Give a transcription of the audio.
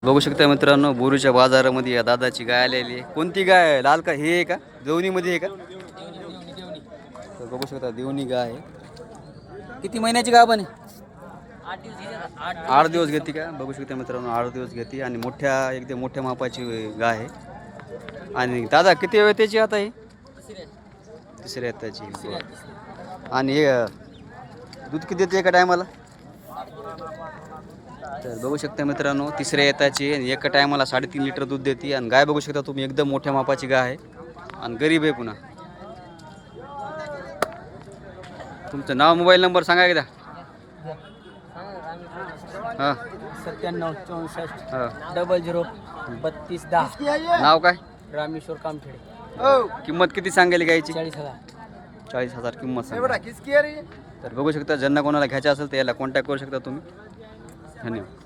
बघू शकता मित्रांनो, बोरूच्या बाजारामध्ये या दादाची गाय आलेली आहे. कोणती गाय आहे? लाल का हे आहे का? देवणीमध्ये आहे का? तर बघू शकता देवणी गाय आहे. किती महिन्याची गाय पण आहे? 8 दिवस घेते का? बघू शकता मित्रांनो, 8 दिवस घेते आणि एकदम मोठ्या मापाची गाय आहे. आणि दादा किती वेळ त्याची आता ही? तिसऱ्या त्याची. आणि हे दूध किती देते एका टायमाला? तर बघू शकता मित्रांनो, तिसऱ्या येताची आणि एका टायमाला 3.5 लिटर दूध देते. आणि गाय बघू शकता तुम्ही, एकदम मोठ्या मापाची गाय आहे आणि गरीब आहे पुन्हा. तुमचं नाव मोबाईल नंबर सांगा एकदा. हां 97 64 हां 00 32 10. नाव काय? रामेश्वर कामठेडे. किंमत किती सांगेल गायची? 40,000. 40,000 किंमत सांगा. तर बघू शकता, ज्यांना कोणाला घ्यायचं असेल तर याला कॉन्टॅक्ट करू शकता तुम्ही. धन्यवाद.